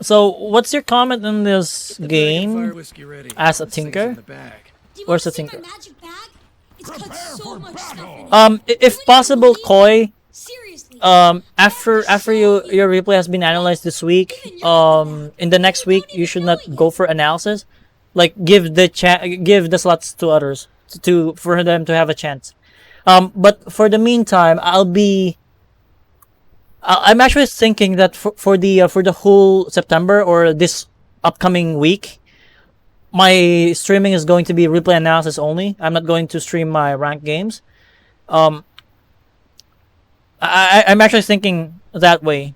So, what's your comment on this Get the dragon fire game whiskey ready. as a Let's sing tinker? in the bag. Do you Where's want the to see my tinker? magic bag? It's got so much stuff in it. If possible, Koi, Seriously. after your replay has been analyzed this week, in the next week you should not go for analysis. Like give the slots to others for them to have a chance. But for the meantime, I'm actually thinking that for the whole September or this upcoming week, my streaming is going to be replay analysis only. I'm not going to stream my ranked games. Um, I'm actually thinking that way.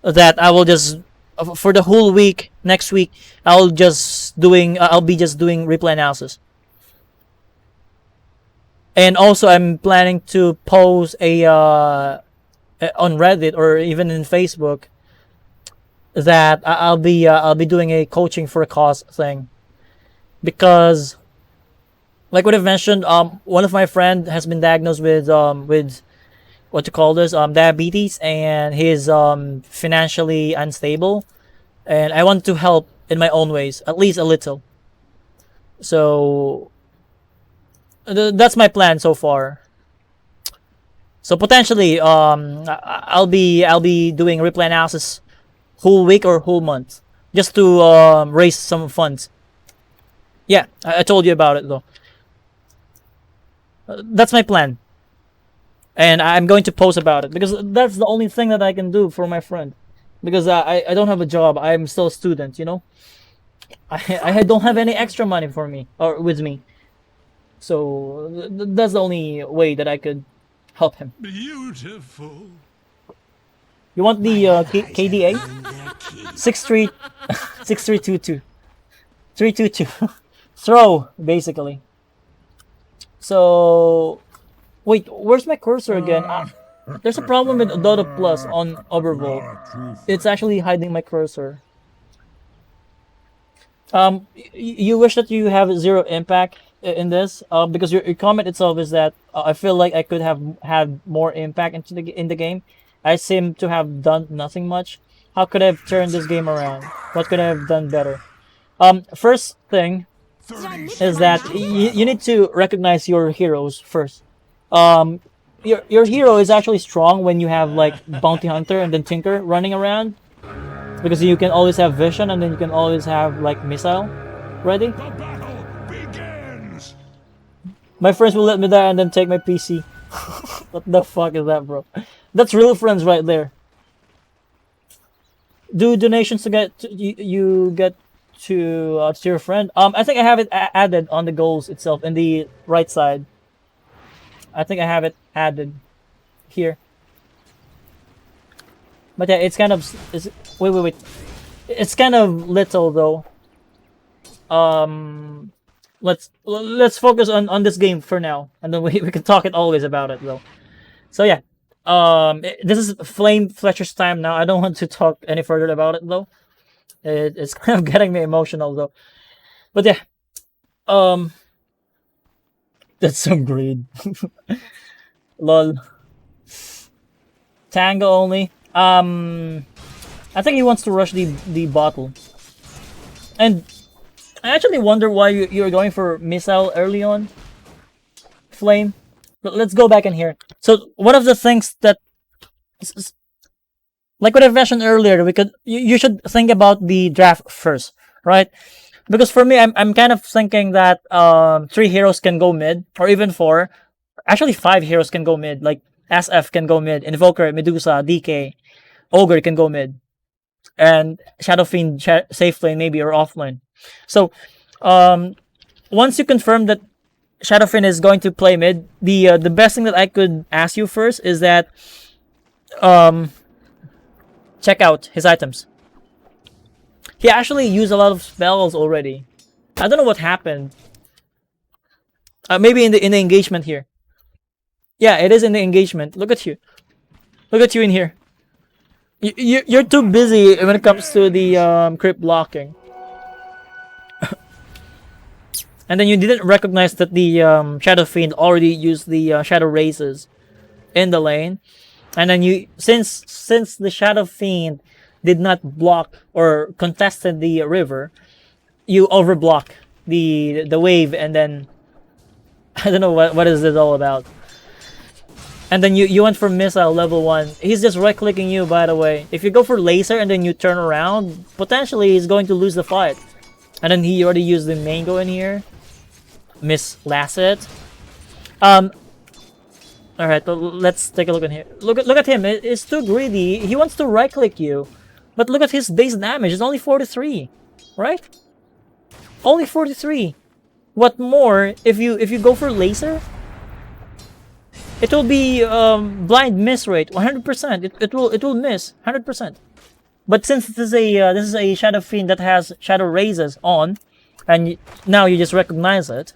That I will just for the whole week next week I'll be just doing replay analysis. And also I'm planning to post a on Reddit or even in Facebook that I'll be doing a coaching for a cause thing because like what I've mentioned, one of my friend has been diagnosed with what to call this diabetes, and he's financially unstable, and I want to help in my own ways, at least a little. So that's my plan so far. So potentially, I'll be doing replay analysis whole week or whole month, just to raise some funds. Yeah, I told you about it though. That's my plan, and I'm going to post about it because that's the only thing that I can do for my friend. Because I don't have a job. I'm still a student, you know. I don't have any extra money for me or with me. So that's the only way that I could help him. Beautiful. You want the KDA? 63 6322 322 throw basically. So wait, where's my cursor again? There's a problem with Dota Plus on Overvolt. It's actually hiding my cursor. You wish that you have zero impact in this, because your comment itself is that I feel like I could have had more impact in the game. I seem to have done nothing much. How could I have turned this game around? What could I have done better? First thing is that you need to recognize your heroes first. Um, your hero is actually strong when you have like bounty hunter and then tinker running around, because you can always have vision and then you can always have like missile ready. The battle begins. My friends will let me die and then take my PC. What the fuck is that, bro? That's real friends right there. Do donations to you get to your friend. I think I have it added on the goals itself in the right side. I think I have it added here. But yeah, it's kind of wait. It's kind of little though. Let's focus on this game for now, and then we can talk it always about it though. So yeah, this is Flame Fletcher's time now. I don't want to talk any further about it though. It's kind of getting me emotional though. But yeah, um, that's some greed. Lol. Tango only. I think he wants to rush the bottle, and I actually wonder why you're going for missile early on, Flame. But let's go back in here. So one of the things that, like what I mentioned earlier, you should think about the draft first, right? Because for me, I'm kind of thinking that three heroes can go mid, or even four. Actually, five heroes can go mid. Like SF can go mid, Invoker, Medusa, DK, Ogre can go mid, and Shadow Fiend safe lane maybe or offlane. So, once you confirm that Shadow Fiend is going to play mid, the best thing that I could ask you first is that check out his items. He actually used a lot of spells already. I don't know what happened. Maybe in the engagement here. Yeah, it is in the engagement. Look at you. Look at you in here. You're too busy when it comes to the crypt blocking. And then you didn't recognize that the Shadow Fiend already used the Shadow Races in the lane. And then since the Shadow Fiend did not block or contested the river, you overblock the wave, and then I don't know what is this all about. And then you went for missile level 1. He's just right clicking you, by the way. If you go for laser and then you turn around, potentially he's going to lose the fight. And then he already used the mango in here. Miss Lasset. Alright, let's take a look at here. Look at him. It's too greedy. He wants to right click you. But look at his base damage. It's only 43. Right? Only 43. What more if you go for laser? It will be blind miss rate 100%. It will miss 100%. But since this is a Shadow Fiend that has Shadow Razes on, and now you just recognize it,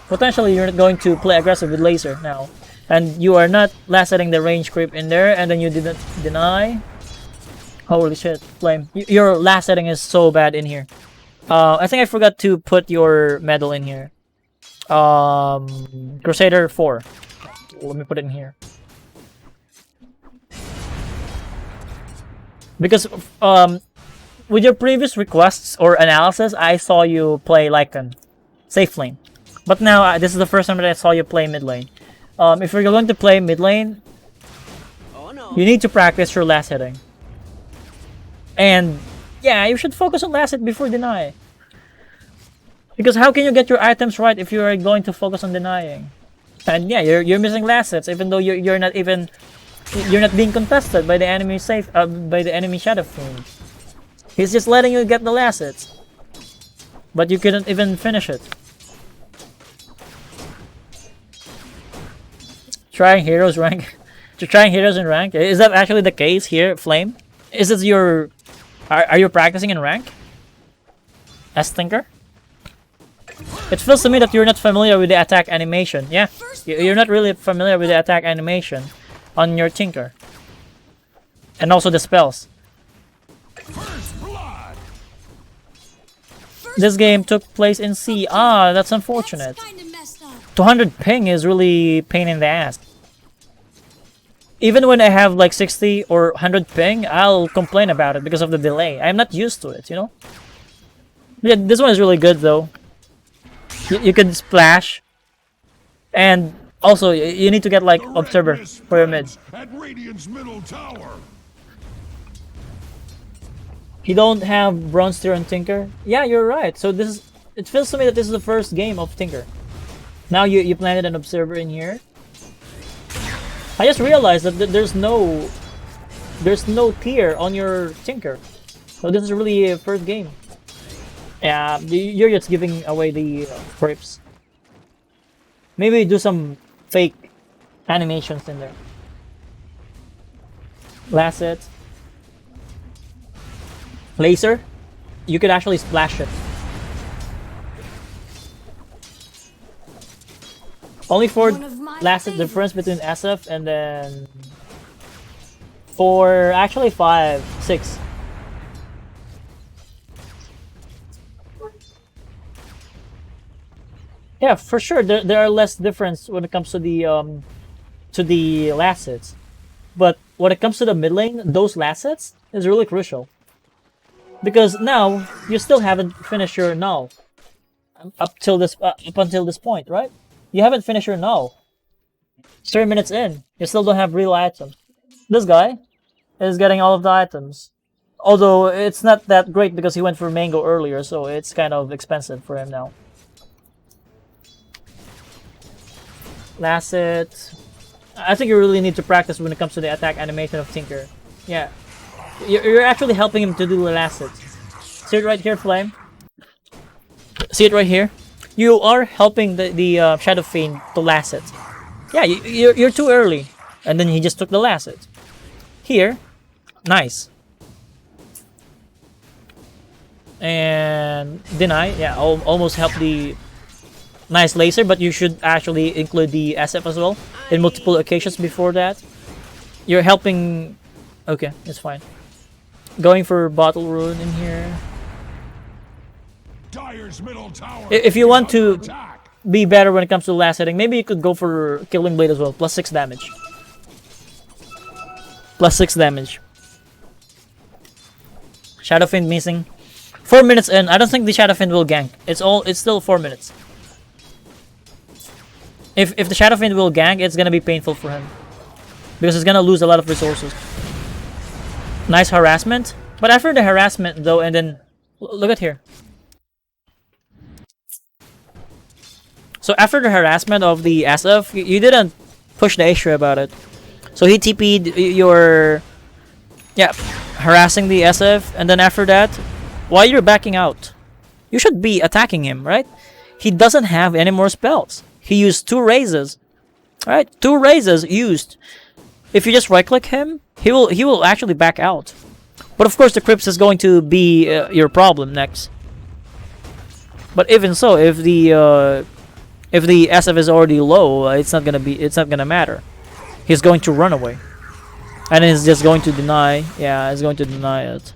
potentially you're not going to play aggressive with laser now, and you are not last setting the range creep in there, and then you didn't deny. Holy shit, Flame! Your last setting is so bad in here. I think I forgot to put your medal in here. Crusader 4. Let me put it in here. Because with your previous requests or analysis, I saw you play Lycan, safe lane. But now this is the first time that I saw you play mid lane. If you're going to play mid lane, you need to practice your last hitting. And yeah, you should focus on last hit before deny. Because how can you get your items right if you are going to focus on denying? And yeah, you're missing last hits, even though you're not being contested by the enemy by the enemy Shadow Fiend. He's just letting you get the last hits, but you couldn't even finish it. Trying heroes rank, trying heroes in rank. Is that actually the case here, Flame? Is it your? Are you practicing in rank? As Tinker? It feels to me that you're not familiar with the attack animation. Yeah, you're not really familiar with the attack animation on your Tinker. And also the spells. This game took place in C. Ah, that's unfortunate. That's kinda messed up. 200 ping is really pain in the ass. Even when I have like 60 or 100 ping, I'll complain about it because of the delay. I'm not used to it, you know? Yeah, this one is really good though. You can splash, and also you need to get like observer for your mids. At Radiant's middle tower. You don't have Bronze Tier and Tinker? Yeah, you're right. So this is, it feels to me that this is the first game of Tinker. Now you planted an observer in here. I just realized that there's no tier on your Tinker. So this is really a first game. Yeah, you're just giving away the creeps. Maybe do some fake animations in there. Last hit. Laser. You could actually splash it. Only 4 last hit difference between SF and then 4, actually 5, 6. Yeah, for sure. There are less difference when it comes to the last hits, but when it comes to the mid lane, those last hits is really crucial. Because now you still haven't finished your null up until this point, right? You haven't finished your null. 3 minutes in, you still don't have real items. This guy is getting all of the items, although it's not that great because he went for mango earlier, so it's kind of expensive for him now. Last hit. I think you really need to practice when it comes to the attack animation of Tinker. Yeah. You're actually helping him to do the last hit. See it right here, Flame? See it right here? You are helping the Shadow Fiend to last hit. Yeah, you're too early. And then he just took the last hit. Here. Nice. And deny. Yeah, almost helped the... Nice laser, but you should actually include the SF as well in multiple occasions before that. You're helping... Okay, it's fine. Going for Bottle Rune in here. Dire's middle tower. If you want to be better when it comes to last hitting, maybe you could go for Killing Blade as well, plus 6 damage. Plus 6 damage. Shadow Fiend missing. 4 minutes in. I don't think the Shadow Fiend will gank. It's still 4 minutes. If the Shadow Fiend will gank, it's gonna be painful for him. Because he's gonna lose a lot of resources. Nice harassment. But after the harassment though, and then look at here. So after the harassment of the SF, you didn't push the issue about it. So he TP'd your... Yeah, harassing the SF, and then after that, while you're backing out, you should be attacking him, right? He doesn't have any more spells. He used 2 raises. Alright, 2 raises used. If you just right-click him, he will actually back out. But of course the Crypts is going to be your problem next. But even so, if the SF is already low, it's not gonna matter. He's going to run away, and he's just going to deny. Yeah, he's going to deny it.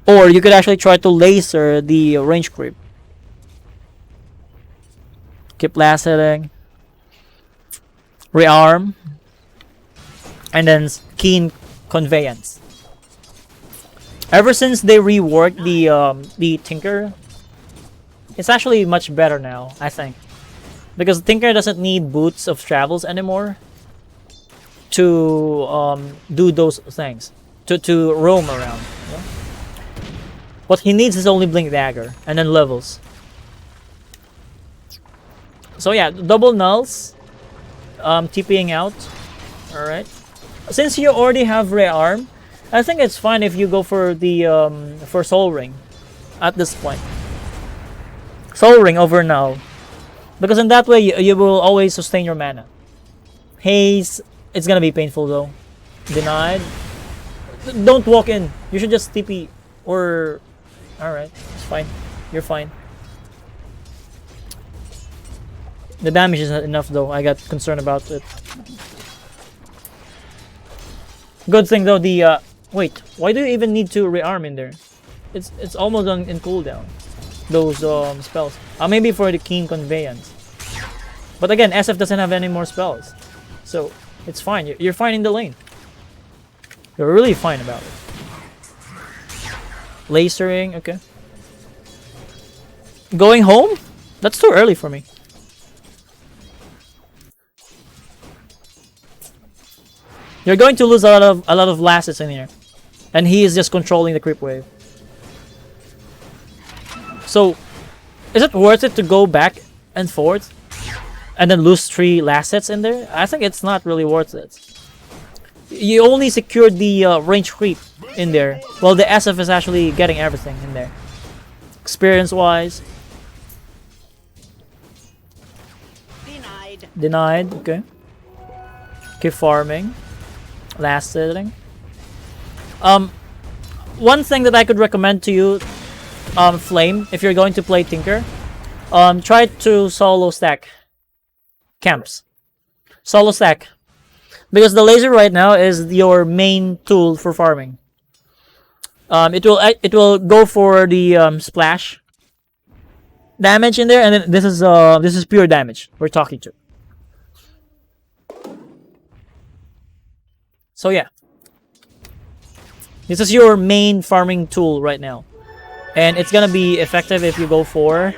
Or you could actually try to laser the range creep. Keep last hitting. Rearm, and then keen conveyance. Ever since they reworked the Tinker, it's actually much better now, I think. Because Tinker doesn't need boots of travels anymore to do those things, to roam around. You know? What he needs is only Blink Dagger and then levels. So yeah, double nulls, TPing out. All right. Since you already have Rearm, I think it's fine if you go for the for Soul Ring at this point. Soul Ring over Null. Because in that way, you will always sustain your mana. Haze, it's gonna be painful though. Denied. Don't walk in. You should just TP or... Alright, it's fine. You're fine. The damage is not enough though. I got concerned about it. Good thing though, the... Wait, why do you even need to rearm in there? It's almost in cooldown. Those spells. Maybe for the Keen Conveyance. But again, SF doesn't have any more spells. So, it's fine. You're fine in the lane. You're really fine about it. Lasering, okay. Going home? That's too early for me. You're going to lose a lot of lasses in here. And he is just controlling the creep wave. So, is it worth it to go back and forth and then lose 3 last sets in there? I think it's not really worth it. You only secured the range creep in there, while the SF is actually getting everything in there. Experience-wise. Denied, okay. Keep farming. Last setting. One thing that I could recommend to you, Flame, if you're going to play Tinker, try to solo stack camps. Solo stack. Because the laser right now is your main tool for farming. It will go for the splash damage in there, and then this is pure damage we're talking to. So yeah. This is your main farming tool right now. And it's gonna be effective if you go for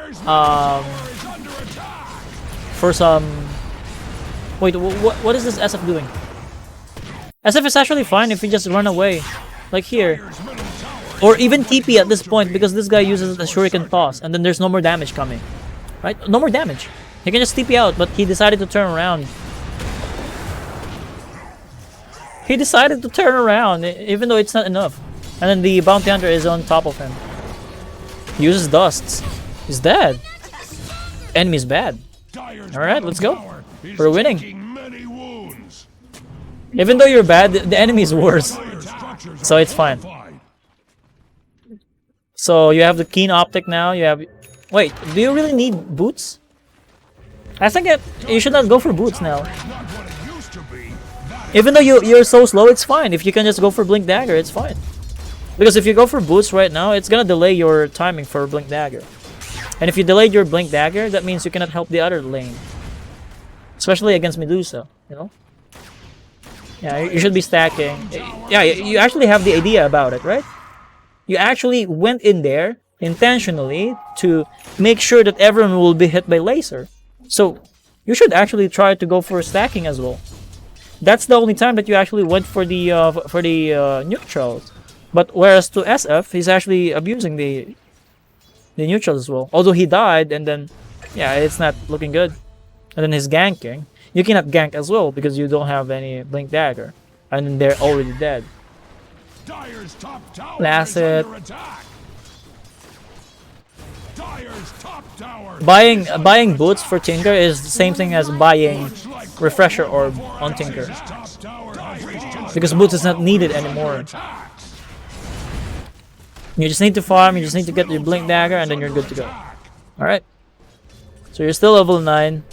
some... Wait, what is this SF doing? SF is actually fine if you just run away. Like here. Or even TP at this point, because this guy uses a shuriken toss and then there's no more damage coming. Right? No more damage. He can just TP out, but he decided to turn around. He decided to turn around, even though it's not enough. And then the bounty hunter is on top of him. He uses dusts. He's dead. Enemy's bad. Alright, let's go. We're winning. Even though you're bad, the enemy is worse. So it's fine. So you have the keen optic now. You have... Wait, do you really need boots? I think you should not go for boots now. Even though you're so slow, it's fine. If you can just go for Blink Dagger, it's fine. Because if you go for boots right now, it's gonna delay your timing for Blink Dagger. And if you delayed your Blink Dagger, that means you cannot help the other lane. Especially against Medusa, you know? Yeah, you should be stacking. Yeah, you actually have the idea about it, right? You actually went in there intentionally to make sure that everyone will be hit by laser. So you should actually try to go for stacking as well. That's the only time that you actually went for the neutrals. But whereas to SF, he's actually abusing the neutrals as well. Although he died, and then yeah, it's not looking good. And then he's ganking. You cannot gank as well because you don't have any blink dagger, and then they're already dead. Dire's top tower Last is hit. under attack. Dire's top tower Buying boots for Tinker is the same thing as buying refresher orb on Tinker, top tower has reached because boots is not needed anymore. You just need to farm. You just need to get your blink dagger, and then you're good to go. All right. So you're still level 9.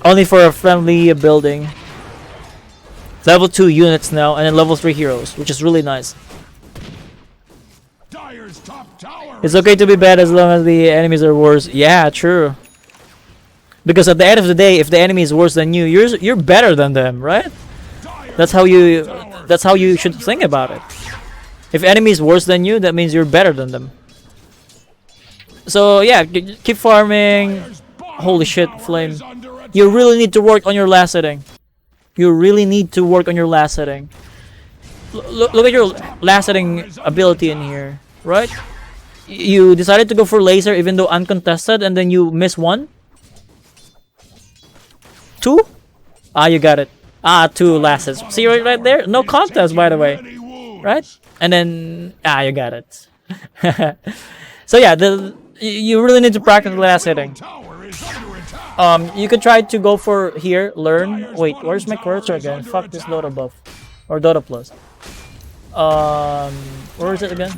Only for a friendly building. Level 2 units now, and then level 3 heroes, which is really nice. Dire's top tower. It's okay to be bad as long as the enemies are worse. Yeah, true. Because at the end of the day, if the enemy is worse than you, you're better than them, right? That's how you should think about it. If enemy is worse than you, that means you're better than them. So yeah, keep farming. Holy shit, Flame. You really need to work on your last hitting. You really need to work on your last hitting. Look at your last hitting ability in here, right? You decided to go for laser even though uncontested, and then you miss 1. 2? Ah, you got it. Ah, 2 last hits. See right there? No contest, by the way. Right? And then you got it. So yeah, you really need to practice last hitting. You could try to go for here, learn. Wait, where's my cursor again? Fuck this Dota buff. Or Dota plus. Where is it again?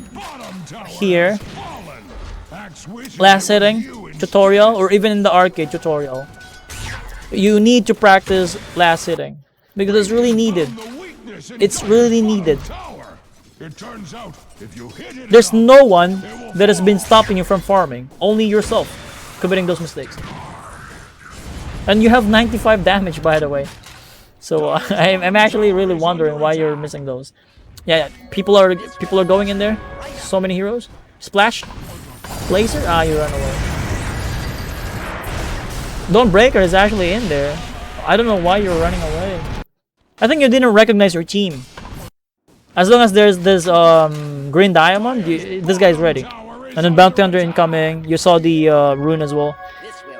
Here. Last hitting tutorial, or even in the arcade tutorial. You need to practice last hitting. Because it's really needed. It's really needed. There's no one that has been stopping you from farming. Only yourself committing those mistakes. And you have 95 damage, by the way. So I'm actually really wondering why you're missing those. Yeah, people are going in there. So many heroes. Splash. Laser. You ran away. Dawnbreaker is actually in there. I don't know why you're running away. I think you didn't recognize your team. As long as there's this green diamond, this guy's ready. And then Bounty Hunter incoming. You saw the rune as well.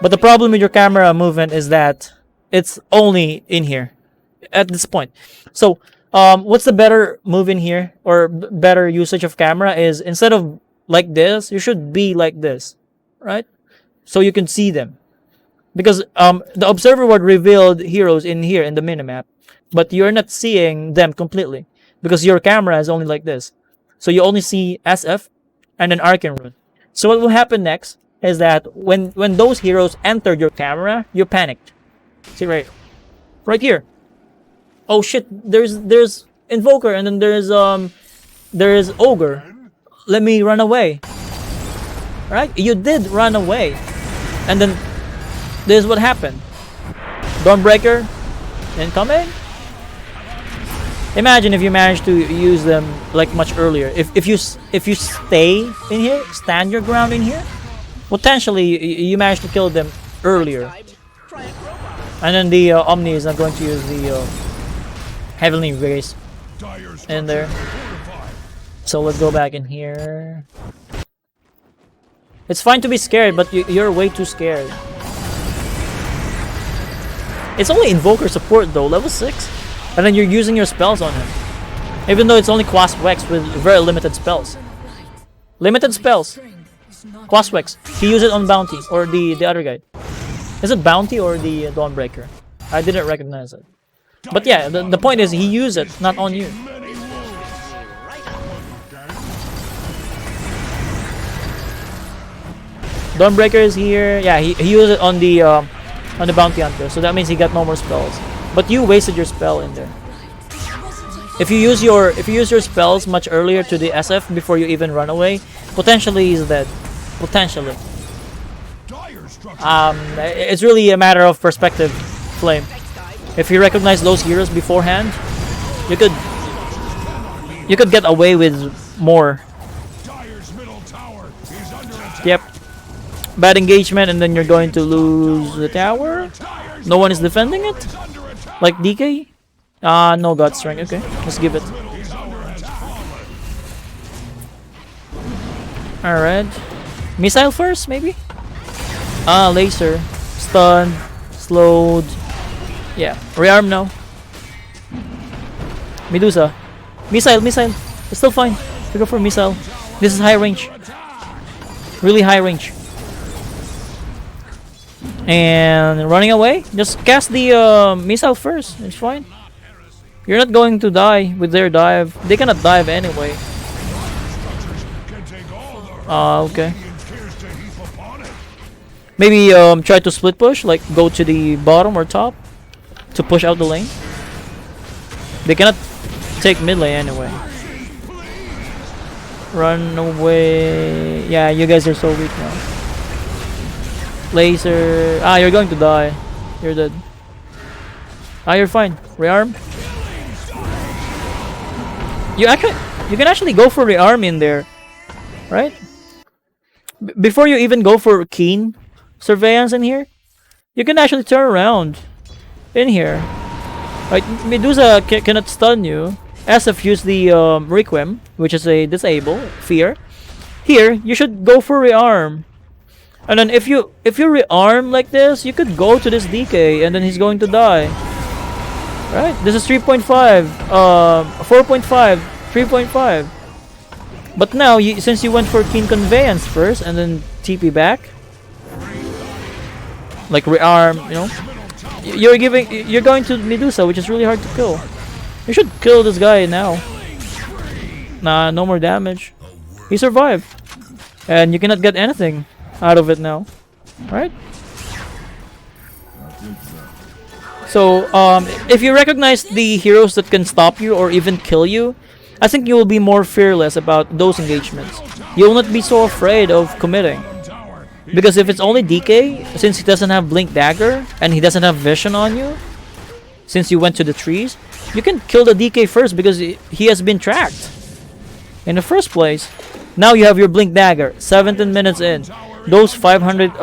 But the problem with your camera movement is that it's only in here at this point. So what's the better move in here, or better usage of camera, is instead of like this, you should be like this, right? So you can see them. Because the observer ward revealed heroes in here in the minimap, but you're not seeing them completely because your camera is only like this. So you only see SF and an Arcane Rune. So what will happen next is that when those heroes entered your camera, you panicked. See right here. Oh shit! There's Invoker, and then there's Ogre. Let me run away. Right? You did run away, and then this is what happened. Dawnbreaker incoming. Imagine if you managed to use them like much earlier. If you stay in here, stand your ground in here, potentially you managed to kill them earlier. And then the Omni is not going to use the Heavenly Race in there. So let's go back in here. It's fine to be scared, but you're way too scared. It's only Invoker support though, level 6. And then you're using your spells on him. Even though it's only Quaswex with very limited spells. Limited spells. Quaswex. He used it on Bounty, or the other guy. Is it Bounty or the Dawnbreaker? I didn't recognize it. But yeah, the point is he used it, not on you. Dawnbreaker is here. Yeah, he used it on the Bounty Hunter, so that means he got no more spells. But you wasted your spell in there. If you use your spells much earlier to the SF before you even run away, potentially he's dead. Potentially. It's really a matter of perspective, Flame. If you recognize those heroes beforehand, you could get away with more. Dire's middle tower is under attack. Yep. Bad engagement, and then you're going to lose the tower. Dire's No one is defending it, is under attack. like DK. No God Strength. Okay, let's give it. Middle tower has fallen. All right. Missile first, maybe. Laser, stun, slowed. Yeah, rearm now. Medusa, missile. It's still fine. We go for missile. This is high range. Really high range. And running away, just cast the missile first. It's fine. You're not going to die with their dive. They cannot dive anyway. Can take all the Okay. Indians cares to heap upon it. Maybe try to split push, like go to the bottom or top to push out the lane. They cannot take mid lane anyway. Run away. Yeah, you guys are so weak now. Laser. You're going to die. You're dead. You're fine. Rearm. You can actually go for rearm in there, right? Before you even go for keen surveillance in here, you can actually turn around in here. Right? Medusa cannot stun you. SF used the Requiem, which is a disable fear. Here, you should go for rearm. And then if you rearm like this, you could go to this DK and then he's going to die. Right? This is 3.5, 4.5, 3.5. But now, since you went for Keen Conveyance first and then TP back, like rearm, you know, you're going to Medusa, which is really hard to kill. You should kill this guy now. Nah, no more damage. He survived, and you cannot get anything out of it now, right? So, if you recognize the heroes that can stop you or even kill you, I think you will be more fearless about those engagements. You will not be so afraid of committing. Because if it's only DK, since he doesn't have Blink Dagger, and he doesn't have Vision on you, since you went to the trees, you can kill the DK first because he has been tracked in the first place. Now you have your Blink Dagger, 17 minutes in. Those 500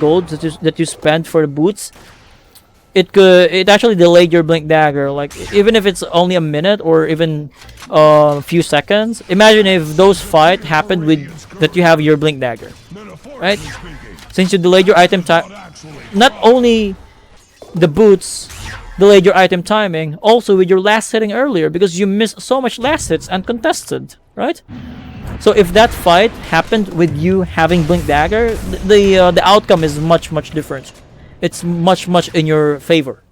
gold that you spent for the boots, it actually delayed your Blink Dagger. Like, even if it's only a minute or even a few seconds, imagine if those fight happened with that you have your Blink Dagger, right? Since you delayed your item time, not only the boots delayed your item timing, also with your last hitting earlier, because you missed so much last hits uncontested, right? So if that fight happened with you having Blink Dagger, the outcome is much different. It's much in your favor.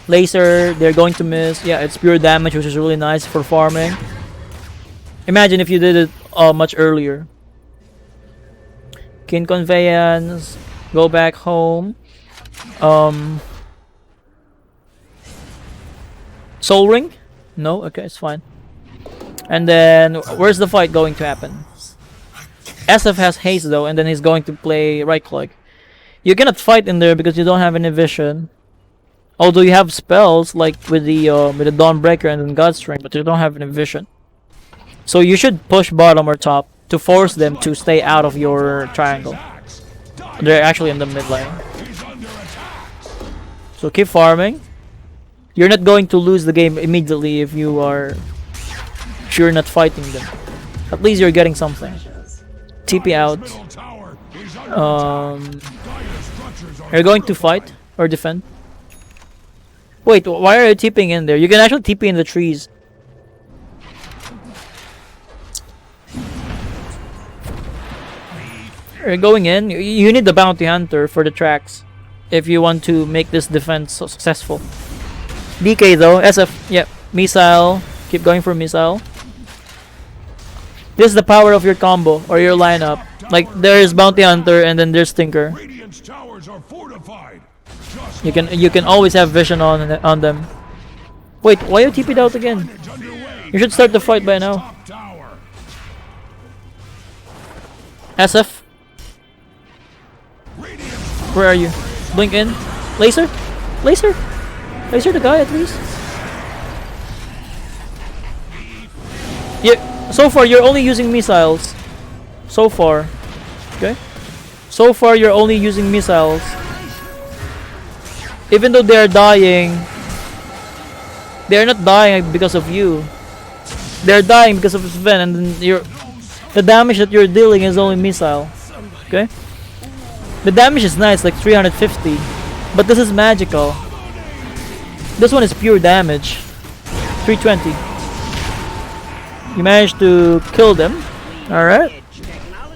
Laser, they're going to miss. Yeah, it's pure damage, which is really nice for farming. Imagine if you did it much earlier. Kin Conveyance, go back home. Soul Ring? No? Okay, it's fine. And then, where's the fight going to happen? SF has haste though, and then he's going to play right click. You cannot fight in there because you don't have any vision. Although you have spells like with the Dawnbreaker and then Godstrength, but you don't have any vision. So you should push bottom or top to force them to stay out of your triangle. They're actually in the mid lane. So keep farming. You're not going to lose the game immediately if you're not fighting them. At least you're getting something. TP out. Are you going to fight or defend? Wait, why are you TPing in there? You can actually TP in the trees. You're going in. You need the bounty hunter for the tracks if you want to make this defense so successful. DK though, SF, yep, missile. Keep going for missile. This is the power of your combo or your lineup. Like, there's bounty hunter and then there's Tinker. You can always have vision on them. Wait, why you TP'd out again? You should start the fight by now. Where are you? Blink in. Laser? Laser? Laser the guy at least? Yeah, so far you're only using missiles. So far. Okay? So far you're only using missiles. Even though they're dying, they're not dying because of you. They're dying because of Sven, and then the damage that you're dealing is only missile. Okay? The damage is nice, like 350. But this is magical. This one is pure damage. 320. You managed to kill them. Alright.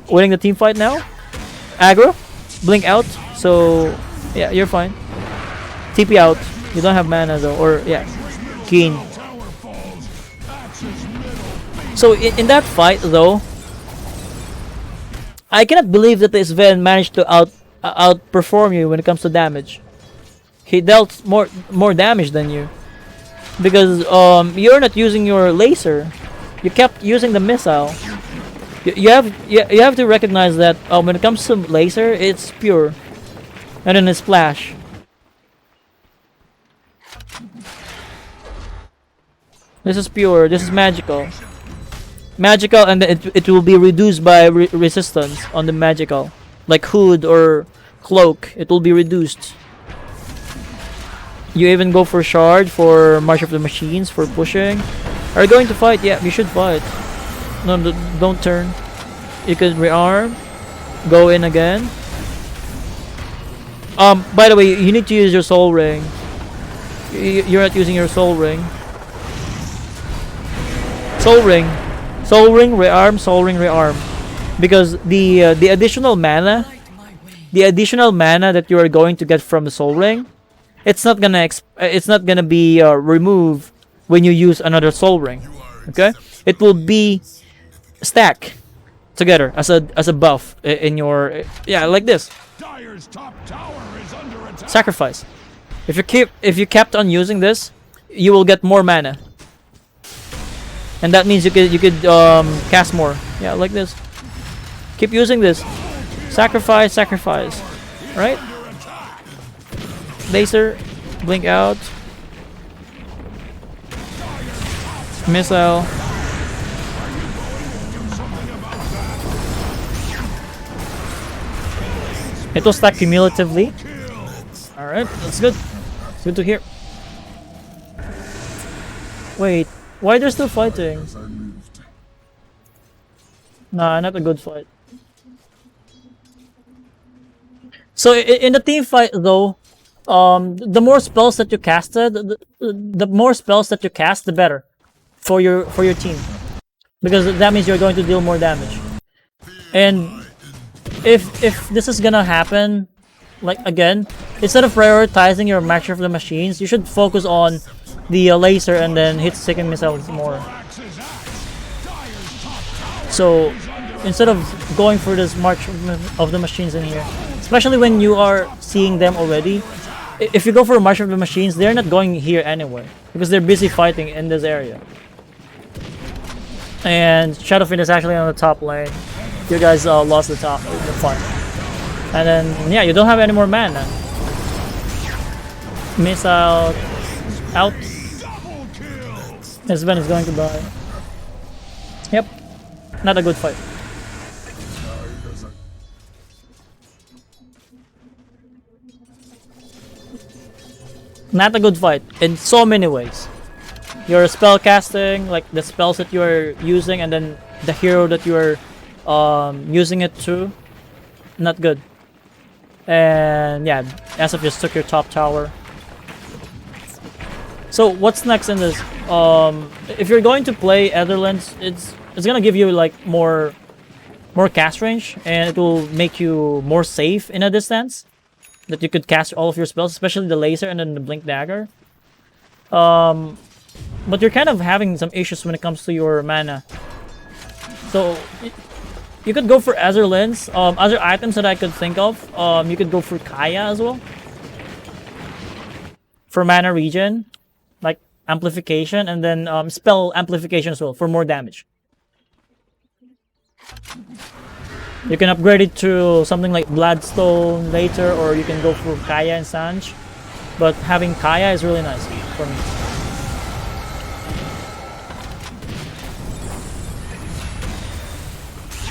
Winning the team fight now. Aggro. Blink out. So, yeah, you're fine. TP out. You don't have mana though. Or, yeah. Keen. So, in that fight though, I cannot believe that this Sven managed to outperform you when it comes to damage. He dealt more damage than you. Because you're not using your laser. You kept using the missile. You have to recognize that when it comes to laser, it's pure. And then it's splash. This is pure, this is magical. Magical, and it will be reduced by resistance on the magical. Like hood or cloak, it will be reduced. You even go for shard, for March of the Machines, for pushing. Are you going to fight? Yeah, you should fight. No, don't turn. You could rearm. Go in again. By the way, you need to use your soul ring. You're not using your soul ring. Soul ring. Soul ring, rearm, soul ring, rearm. Because the additional mana, that you are going to get from the soul ring, it's not gonna be removed when you use another soul ring. Okay, it will be stack together as a buff in your like this. Sacrifice. If you kept on using this, you will get more mana, and that means you could cast more. Yeah, like this. Keep using this. Sacrifice, sacrifice. Right? Laser, blink out. Missile. It will stack cumulatively. Alright, that's good. It's good to hear. Wait, why they're still fighting? Nah, not a good fight. So in the team fight though, the more spells that you casted, the more spells that you cast, the better for your team, because that means you're going to deal more damage. And if this is gonna happen, like again, instead of prioritizing your Master of the Machines, you should focus on the laser and then hit second missiles more. So instead of going for this March of the Machines in here, especially when you are seeing them already, if you go for a March of the Machines, they're not going here anyway because they're busy fighting in this area. And Shadowfiend is actually on the top lane. You guys lost the fight. And then, yeah, you don't have any more mana. Missile out. Sven is going to die. Yep. Not a good fight. Not a good fight in so many ways. Your spell casting, like the spells that you are using, and then the hero that you are using it to, not good. And yeah, Asaf just took your top tower. So what's next in this? If you're going to play Etherlands, it's gonna give you like more cast range, and it will make you more safe in a distance. That you could cast all of your spells, especially the laser and then the blink dagger. But you're kind of having some issues when it comes to your mana. So you could go for Azure Lens. Other items that I could think of, you could go for Kaya as well. For mana regen, like amplification, and then spell amplification as well for more damage. You can upgrade it to something like Bloodstone later, or you can go for Kaya and Sanj. But having Kaya is really nice for me.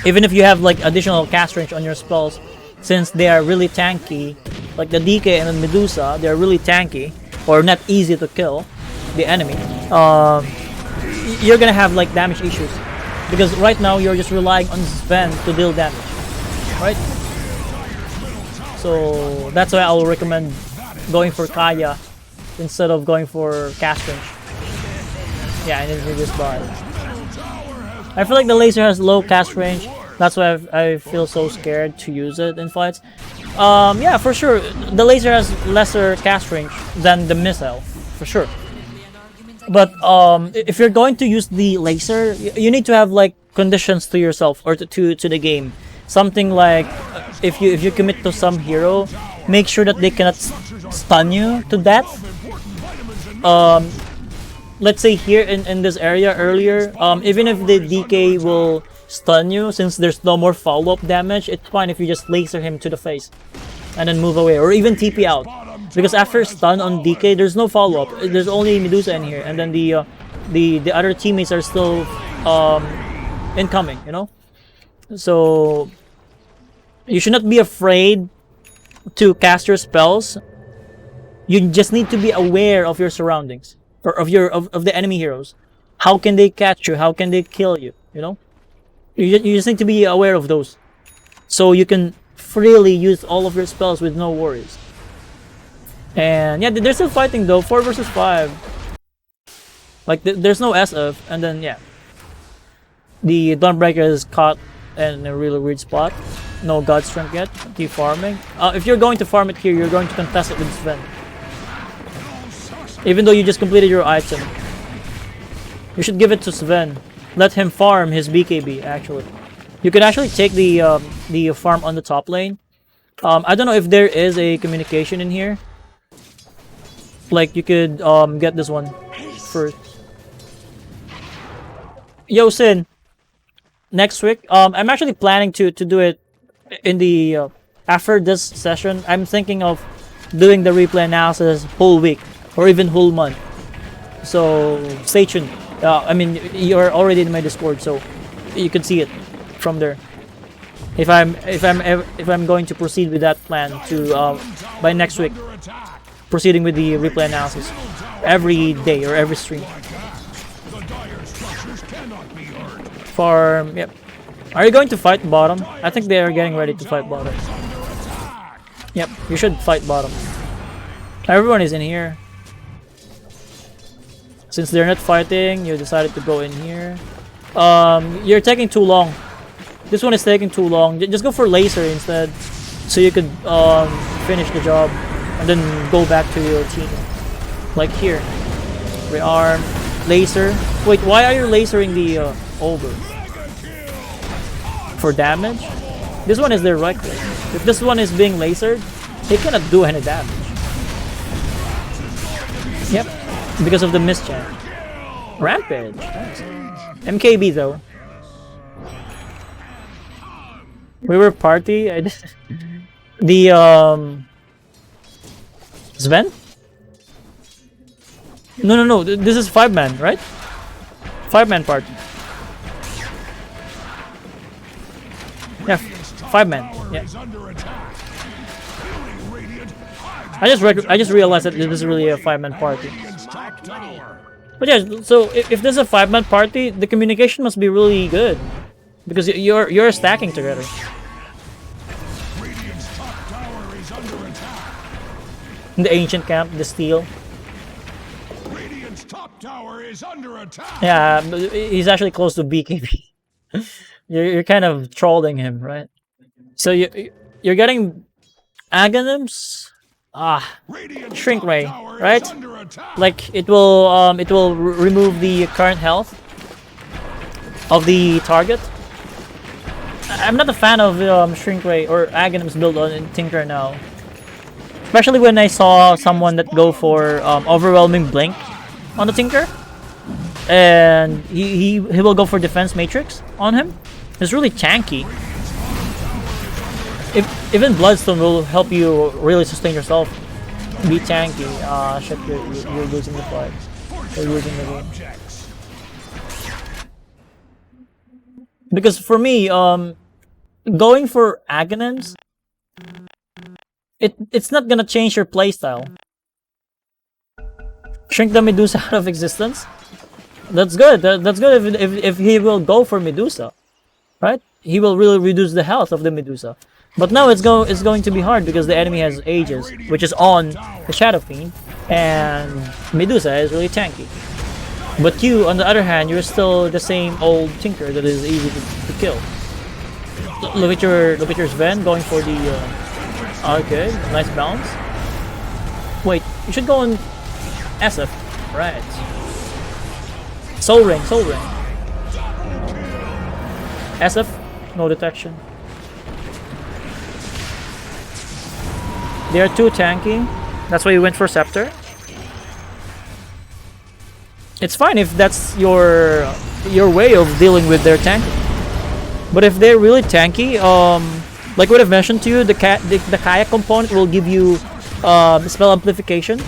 Even if you have like additional cast range on your spells, since they are really tanky, like the DK and the Medusa, they are really tanky or not easy to kill the enemy. You're gonna have like damage issues because right now you're just relying on Sven to deal damage, right? So that's why I will recommend going for Kaya instead of going for cast range. Yeah, and then you just buy. I feel like the laser has low cast range. That's why I feel so scared to use it in fights. Yeah, for sure. The laser has lesser cast range than the missile, for sure. But if you're going to use the laser, you need to have like conditions to yourself or to the game. Something like if you commit to some hero, make sure that they cannot stun you to death. Let's say here in this area earlier, even if the DK will stun you, since there's no more follow-up damage, it's fine if you just laser him to the face and then move away, or even TP out. Because after stun on DK, there's no follow-up. There's only Medusa in here, and then the other teammates are still incoming, you know? So you should not be afraid to cast your spells. You just need to be aware of your surroundings, or of the enemy heroes. How can they catch you? How can they kill you? You know? You just need to be aware of those, so you can freely use all of your spells with no worries. And yeah, they're still fighting though, 4 versus 5. Like there's no SF, and then yeah, the Dawnbreaker is caught in a really weird spot. No God Strength yet. Keep farming. If you're going to farm it here, you're going to contest it with Sven. Even though you just completed your item, you should give it to Sven. Let him farm his BKB. Actually, you can actually take the farm on the top lane. I don't know if there is a communication in here. Like you could get this one first. Yo Sin, next week I'm actually planning to do it in the after this session. I'm thinking of doing the replay analysis whole week or even whole month. So stay tuned. I mean, you're already in my Discord, so you can see it from there. If I'm going to proceed with that plan to by next week, proceeding with the replay analysis every day or every stream. Farm, yep. Are you going to fight bottom? I think they are getting ready to fight bottom. Yep, you should fight bottom. Everyone is in here. Since they're not fighting, you decided to go in here. You're taking too long. This one is taking too long. Just go for laser instead, so you could finish the job and then go back to your team. Like here, rearm, laser. Wait, why are you lasering the ogre? For damage? This one is their right click. If this one is being lasered, he cannot do any damage. Yep. Because of the mischance. Rampage. Nice. MKB though. We were party. I did the Sven? No. This is 5-man, right? 5-man party. Yeah, 5-man. Yeah. I just realized that this is really a 5-man party. But yeah, so if there's a 5-man party, the communication must be really good because you're stacking together. In the ancient camp, the steel. Yeah, he's actually close to BKB. You're kind of trolling him, right? So you're getting agonyms. Shrink ray, right? Like it will remove the current health of the target. I'm not a fan of shrink ray or agonyms build on Tinker now, especially when I saw someone that go for overwhelming blink on the Tinker, and he will go for defense matrix on him. It's really tanky. if even Bloodstone will help you really sustain yourself. Be tanky. Shit, you're losing the fight. You're losing the game. Objects. Because for me, going for Aghanim's, it's not gonna change your playstyle. Shrink the Medusa out of existence. That's good. That's good if he will go for Medusa, right? He will really reduce the health of the Medusa. But now it's going to be hard because the enemy has Aegis, which is on the Shadow Fiend, and Medusa is really tanky. But you, on the other hand, you're still the same old Tinker that is easy to kill. Look at your Sven going for the. Okay, nice balance. Wait, you should go on SF, right? Soul Ring. SF, no detection. They are too tanky. That's why you went for Scepter. It's fine if that's your way of dealing with their tanking. But if they're really tanky, like what I've mentioned to you, the Kaya component will give you spell amplification,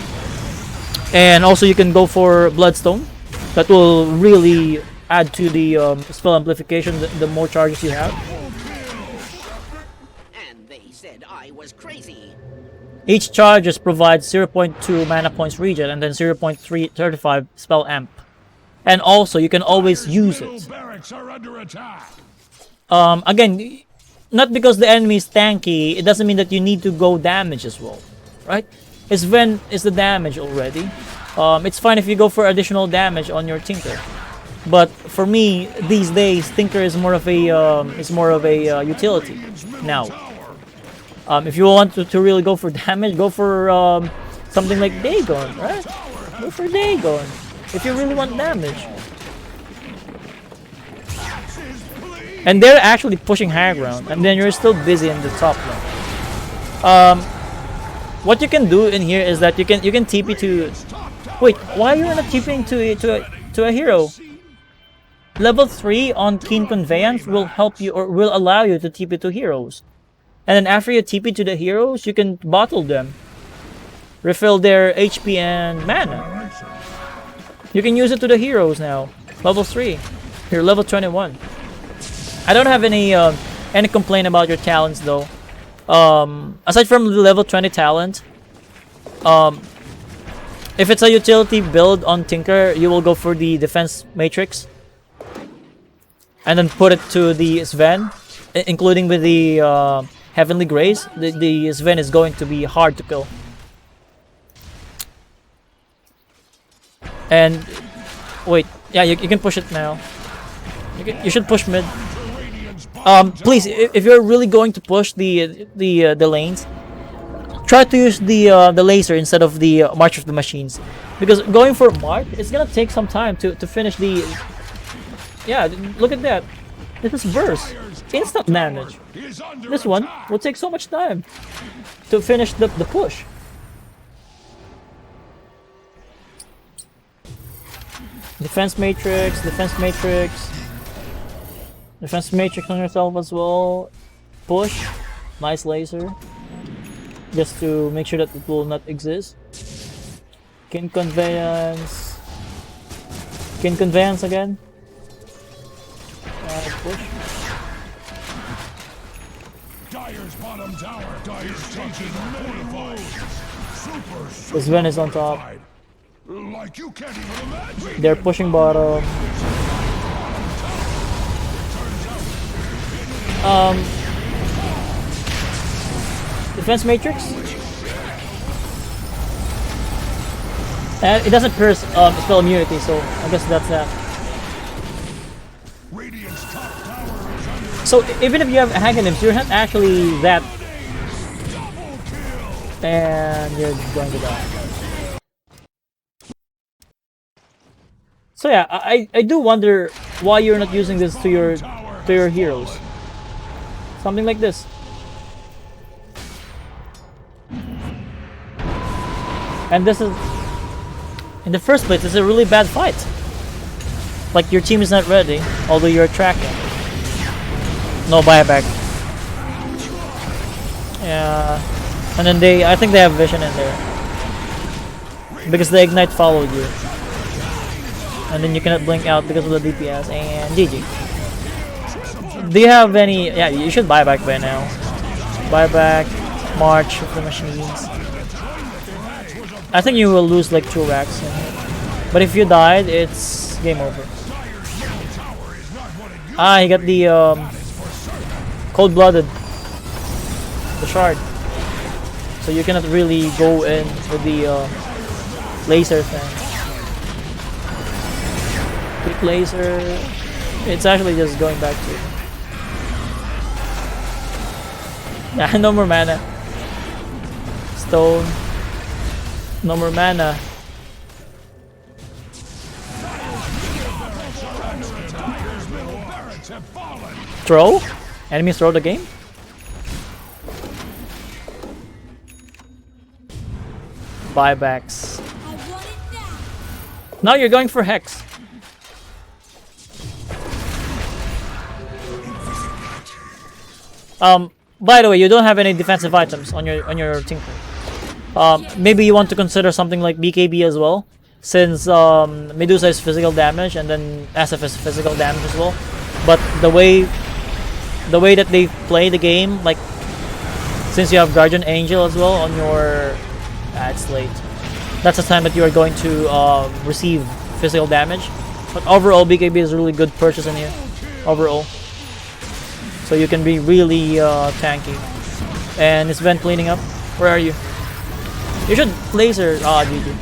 and also you can go for Bloodstone. That will really add to the spell amplification. The more charges you have. And they said I was crazy. Each charge just provides 0.2 mana points regen and then 0.335 spell amp. And also, you can always use it. Barracks are under attack. Again, not because the enemy is tanky, it doesn't mean that you need to go damage as well, right? Sven is the damage already. It's fine if you go for additional damage on your Tinker. But for me, these days, Tinker is more of a utility now. If you want to really go for damage, go for something like Dagon, right? Go for Dagon if you really want damage. And they're actually pushing high ground, and then you're still busy in the top lane. What you can do in here is that you can TP to. Wait, why are you not TPing to a hero? Level 3 on Keen Conveyance will help you or will allow you to TP to heroes. And then after you TP to the heroes, you can bottle them. Refill their HP and mana. You can use it to the heroes now. Level 3. You're level 21. I don't have any complaint about your talents though. Aside from the level 20 talent, if it's a utility build on Tinker, you will go for the defense matrix. And then put it to the Sven, including with the Heavenly Grace. The Sven is going to be hard to kill. And wait, yeah, you can push it now. You should push mid. Please, if you're really going to push the lanes, try to use the laser instead of the March of the Machines, because going for March, it's gonna take some time to finish the. Yeah, look at that. This is burst, instant damage. This one will take so much time to finish the push. Defense matrix, defense matrix. Defense matrix on yourself as well. Push. Nice laser. Just to make sure that it will not exist. Kin Conveyance. Kin Conveyance again. Push. Dyer's bottom tower. Dyer's taking notified. Super. This Sven is on top. Like you can't even imagine. They're pushing bottom. Defense matrix. It doesn't curse spell immunity, so I guess that's that. So even if you have Aghanim's, you're not actually that, and you're going to die. So yeah, I do wonder why you're not using this to your heroes. Something like this. And this is, in the first place, it's a really bad fight. Like your team is not ready, although you're tracking. No buyback. Yeah. And then I think they have vision in there. Because the ignite followed you. And then you cannot blink out because of the DPS, and GG. Do you have any, yeah, you should buy back by now. Buy back, March of the Machines. I think you will lose like 2 racks. But if you died, it's game over. Ah, he got the cold-blooded. The shard. So you cannot really go in with the laser thing. Quick laser. It's actually just going back to. Yeah, no more mana. Stone. No more mana. Throw? Enemies throw the game? Buybacks. I want it now. Now you're going for Hex. By the way, you don't have any defensive items on your Tinker. Maybe you want to consider something like BKB as well, since Medusa is physical damage and then SF is physical damage as well. But the way that they play the game, like since you have Guardian Angel as well on your, it's late. That's the time that you are going to receive physical damage. But overall, BKB is a really good purchase in here. Overall. So you can be really tanky. And is Vent cleaning up? Where are you? You should laser. Ah, GG.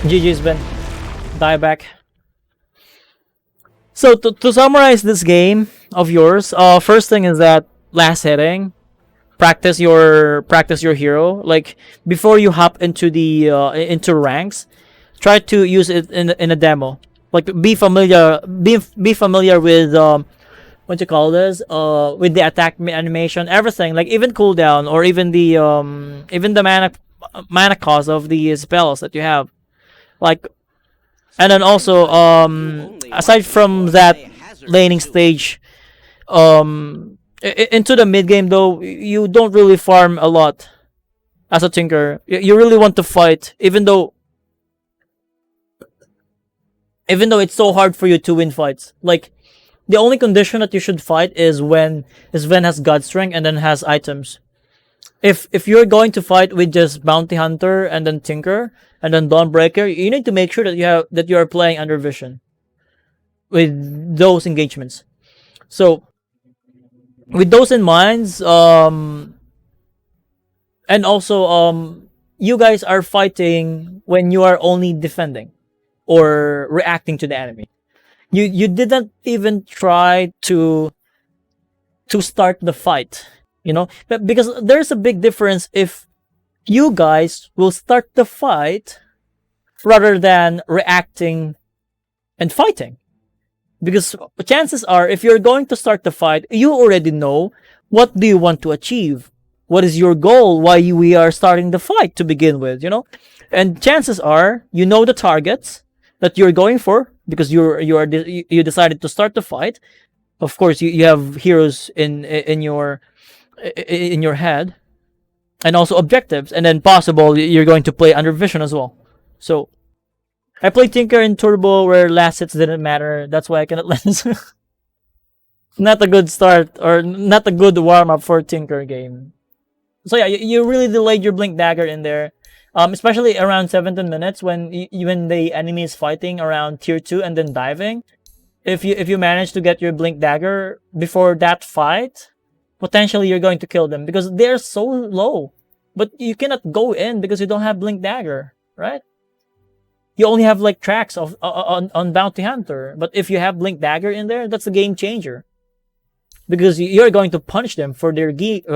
GG's Ben. Die back. So to summarize this game of yours, first thing is that last hitting, practice your hero. Like before you hop into the into ranks, try to use it in a demo. Like be familiar with what you call this with the attack animation, everything, like even cooldown or even the mana cost of the spells that you have. Like, and then also aside from that laning stage, into the mid game though, you don't really farm a lot as a Tinker. You really want to fight, even though it's so hard for you to win fights. Like the only condition that you should fight is when has God Strength and then has items. If you're going to fight with just Bounty Hunter and then Tinker and then Dawnbreaker, you need to make sure that you are playing under Vision with those engagements. So with those in mind, and also you guys are fighting when you are only defending or reacting to the enemy. You didn't even try to start the fight, but because there's a big difference if you guys will start the fight rather than reacting and fighting. Because chances are, if you're going to start the fight, you already know what do you want to achieve. What is your goal? Why we are starting the fight to begin with, And chances are, you know the targets that you're going for because you decided to start the fight. Of course, you have heroes in your head, and also objectives, and then possible you're going to play under Vision as well. So I played Tinker in Turbo where last hits didn't matter. That's why I cannot lens. Not a good start or not a good warm up for Tinker game. So yeah, you really delayed your Blink Dagger in there, especially around 17 minutes when the enemy is fighting around tier 2 and then diving. If you manage to get your Blink Dagger before that fight, potentially you're going to kill them because they're so low. But you cannot go in because you don't have Blink Dagger, right? You only have like tracks of on Bounty Hunter, but if you have Blink Dagger in there, that's a game changer. Because you're going to punish them for their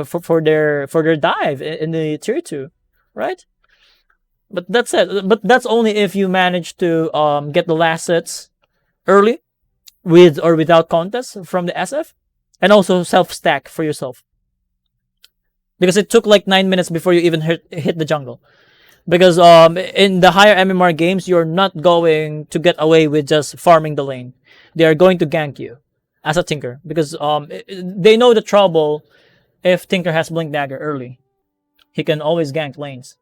for their dive in the tier 2, right? But that's it. But that's only if you manage to get the last hits early, with or without contest from the SF, and also self stack for yourself. because it took like 9 minutes before you even hit the jungle. Because in the higher MMR games, you're not going to get away with just farming the lane. They are going to gank you as a Tinker, because they know the trouble if Tinker has Blink Dagger early. He can always gank lanes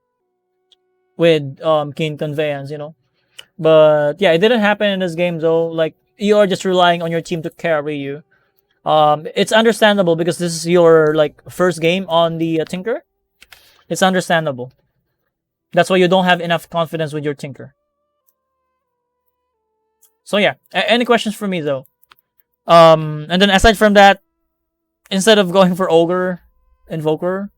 with Keen Conveyance, you know. But yeah, it didn't happen in this game though. Like, you are just relying on your team to carry you. It's understandable because this is your like first game on the Tinker. It's understandable. That's why you don't have enough confidence with your Tinker. So yeah, any questions for me though? And then aside from that, instead of going for Ogre, Invoker,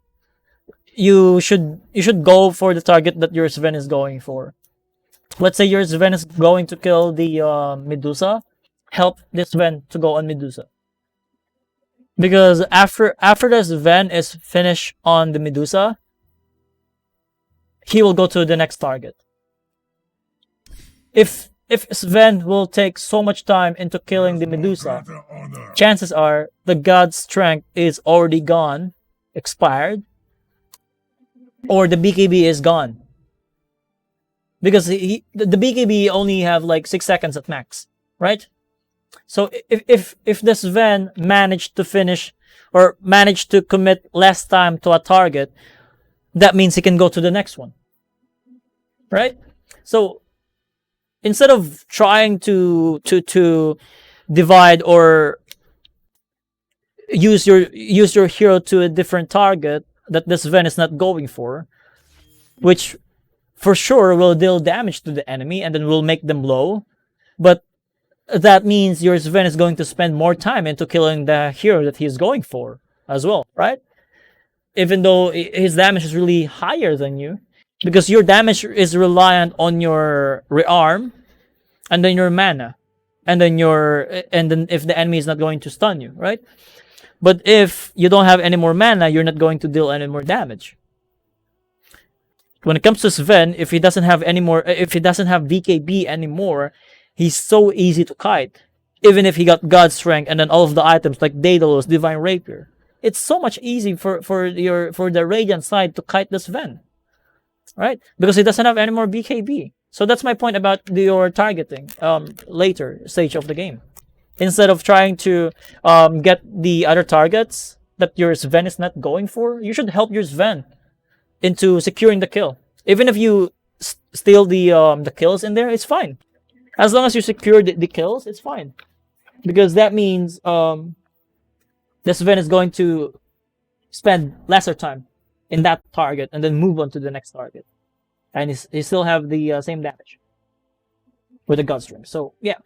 you should go for the target that your Sven is going for. Let's say your Sven is going to kill the Medusa. Help this Sven to go on Medusa. Because after the Sven is finished on the Medusa, he will go to the next target. If Sven will take so much time into killing the Medusa, chances are the God's strength is already gone, expired, or the BKB is gone. Because the BKB only have like 6 seconds at max, right? So if the Sven managed to finish or managed to commit less time to a target, that means he can go to the next one, right? So instead of trying to divide or use your hero to a different target that this Sven is not going for, which for sure will deal damage to the enemy and then will make them low, but that means your Sven is going to spend more time into killing the hero that he's going for as well, right? Even though his damage is really higher than you, because your damage is reliant on your rearm and then your mana, and then if the enemy is not going to stun you, right? But if you don't have any more mana, you're not going to deal any more damage. When it comes to Sven, if he doesn't have BKB anymore, he's so easy to kite. Even if he got God Strength and then all of the items like Daedalus, Divine Rapier, it's so much easy for the Radiant side to kite the Sven, right? Because he doesn't have any more BKB. So that's my point about your targeting later stage of the game. Instead of trying to get the other targets that your Sven is not going for, you should help your Sven into securing the kill. Even if you steal the kills in there, it's fine. As long as you secure the kills, it's fine. Because that means the Sven is going to spend lesser time in that target and then move on to the next target. And he still have the same damage with the Godstring. So, yeah.